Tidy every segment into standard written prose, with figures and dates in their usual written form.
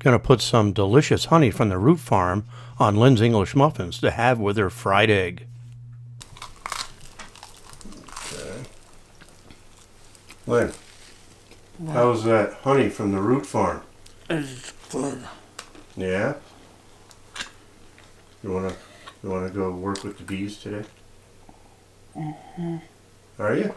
Gonna put some delicious honey from the root farm on Lynne's English muffins to have with her fried egg. Okay. Lynne, how's that honey from the root farm? It's good. Yeah? You wanna go work with the bees today? Mm-hmm. Are you?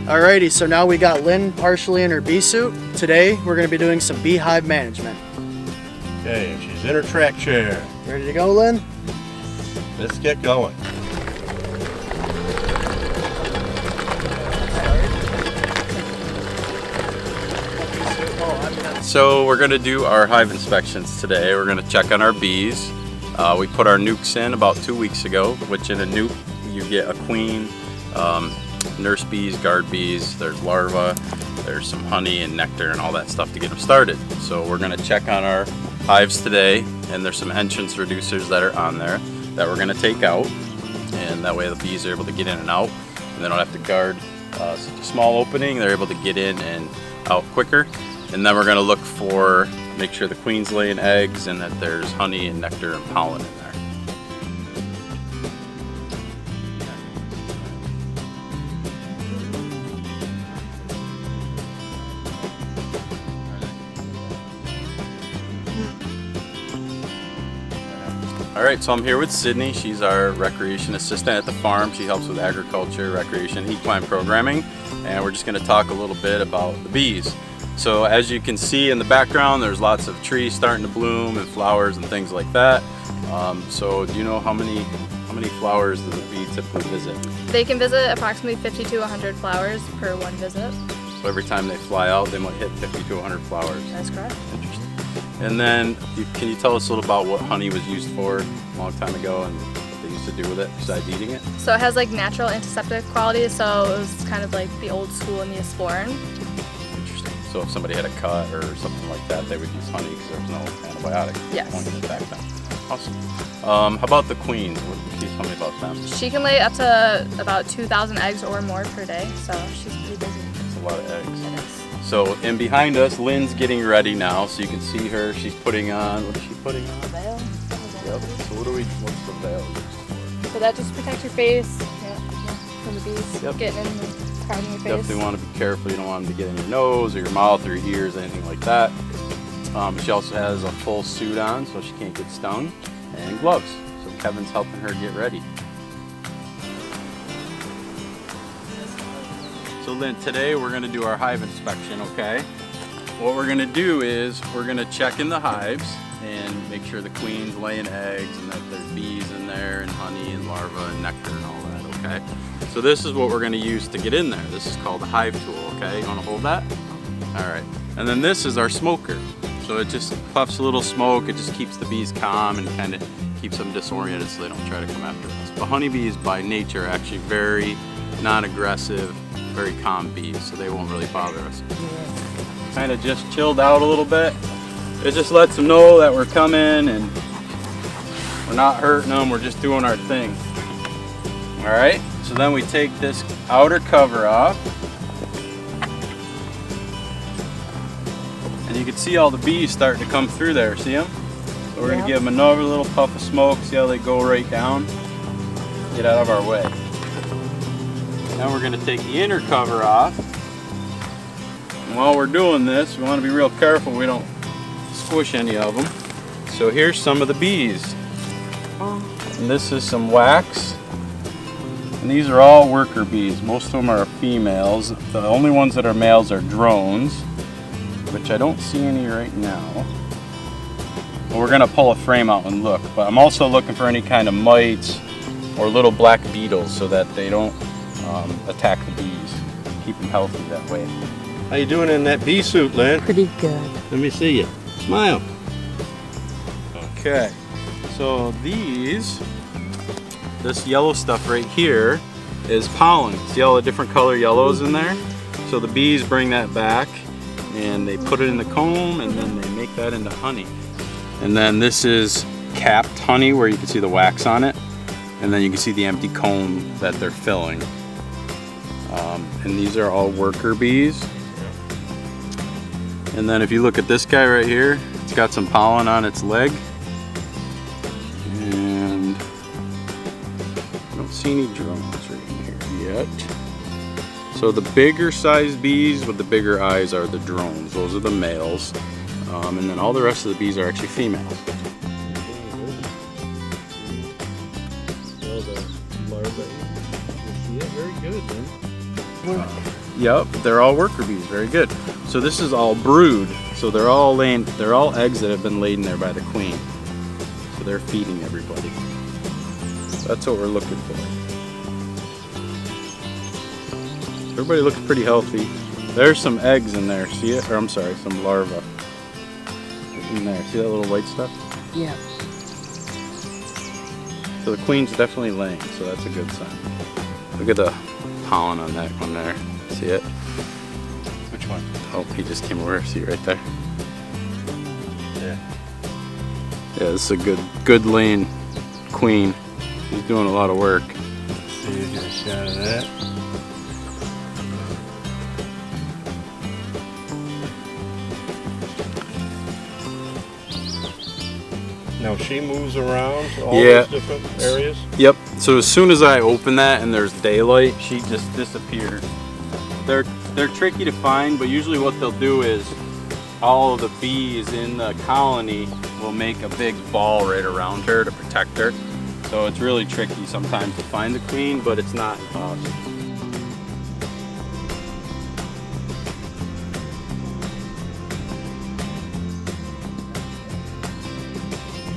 Alrighty, so now we got Lynne partially in her bee suit. Today we're going to be doing some beehive management. Okay, she's in her track chair. Ready to go, Lynne? Let's get going. So we're going to do our hive inspections today. We're going to check on our bees. We put our nukes in about 2 weeks ago, which in a nuke you get a queen, nurse bees, guard bees, there's larvae, there's some honey and nectar and all that stuff to get them started. So we're going to check on our hives today, and there's some entrance reducers that are on there that we're going to take out, and that way the bees are able to get in and out and they don't have to guard such a small opening. They're able to get in and out quicker. And then we're going to look for, make sure the queen's laying eggs and that there's honey and nectar and pollen in there. Alright, so I'm here with Sydney. She's our recreation assistant at the farm. She helps with agriculture, recreation, equine programming, and we're just going to talk a little bit about the bees. So as you can see in the background, there's lots of trees starting to bloom and flowers and things like that. So do you know how many flowers does a bee typically visit? They can visit approximately 50 to 100 flowers per one visit. So every time they fly out, they might hit 50 to 100 flowers. That's correct. Interesting. And then, can you tell us a little about what honey was used for a long time ago and what they used to do with it besides eating it? So it has like natural antiseptic qualities, so it was kind of like the old school Neosporin. Interesting. So if somebody had a cut or something like that, they would use honey because there was no antibiotic. Yes. Back then. Awesome. How about the queens? What can you tell me about them? She can lay up to about 2,000 eggs or more per day, so she's pretty busy. It's a lot of eggs. It is. So, and behind us, Lynne's getting ready now, so you can see her. She's putting on, what is she putting on? A veil. Yep. So what's the veil used for? So that just protects your face from the bees getting in and crowding your face. Definitely want to be careful. You don't want them to get in your nose or your mouth or your ears, anything like that. She also has a full suit on, so she can't get stung, and gloves. So Kevin's helping her get ready. So Lynne, today we're going to do our hive inspection, okay? What we're going to do is we're going to check in the hives and make sure the queen's laying eggs and that there's bees in there and honey and larvae and nectar and all that, okay? So this is what we're going to use to get in there. This is called the Hive Tool, okay? You want to hold that? All right. And then this is our smoker. So it just puffs a little smoke. It just keeps the bees calm and kind of keeps them disoriented so they don't try to come after us. But honeybees by nature are actually very non-aggressive, very calm bees, so they won't really bother us. Kind of just chilled out a little bit. It just lets them know that we're coming and we're not hurting them, we're just doing our thing. All right, so then we take this outer cover off. And you can see all the bees starting to come through there, see them? So we're gonna give them another little puff of smoke, see how they go right down. Get out of our way. Now we're going to take the inner cover off. And while we're doing this, we want to be real careful we don't squish any of them. So here's some of the bees. And this is some wax. And these are all worker bees. Most of them are females. The only ones that are males are drones, which I don't see any right now. Well, we're going to pull a frame out and look. But I'm also looking for any kind of mites or little black beetles so that they don't attack the bees. Keep them healthy that way. How you doing in that bee suit, Lynn? Pretty good. Let me see you. Smile. Okay, so this yellow stuff right here is pollen. See all the different color yellows in there? So the bees bring that back and they put it in the comb and then they make that into honey. And then this is capped honey where you can see the wax on it. And then you can see the empty comb that they're filling. And these are all worker bees. And then if you look at this guy right here, it's got some pollen on its leg. And I don't see any drones right in here yet. So the bigger sized bees with the bigger eyes are the drones. Those are the males. And then all the rest of the bees are actually females. Very good, man. Yep, they're all worker bees. Very good. So this is all brood. So they're all eggs that have been laid in there by the queen. So they're feeding everybody. That's what we're looking for. Everybody looks pretty healthy. There's some eggs in there. See it? Or I'm sorry, some larvae in there. See that little white stuff? Yeah. So the queen's definitely laying. So that's a good sign. Look at the pollen on that one there. See it? Which one? Oh, he just came over. See it right there? Yeah. Yeah, this is a good laying queen. She's doing a lot of work. Let's see if you get a shot of that. Now she moves around to all Yeah. those different areas? Yep. So as soon as I open that and there's daylight, she just disappears. They're tricky to find, but usually what they'll do is all of the bees in the colony will make a big ball right around her to protect her. So it's really tricky sometimes to find the queen, but it's not impossible.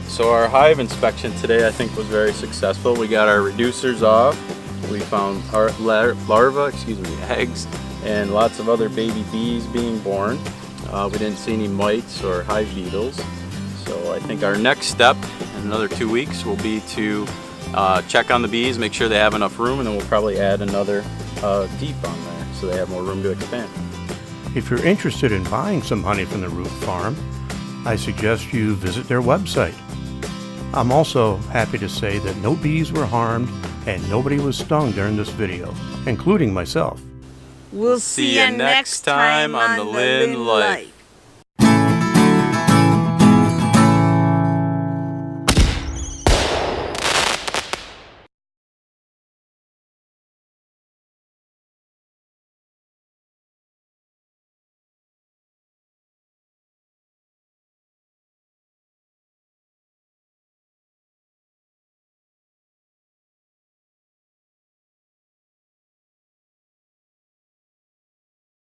So our hive inspection today I think was very successful. We got our reducers off. We found our eggs, and lots of other baby bees being born. We didn't see any mites or hive beetles. So I think our next step in another 2 weeks will be to check on the bees, make sure they have enough room, and then we'll probably add another deep on there so they have more room to expand. If you're interested in buying some honey from the root farm, I suggest you visit their website. I'm also happy to say that no bees were harmed and nobody was stung during this video, including myself. We'll see you next time on the Lynne Life.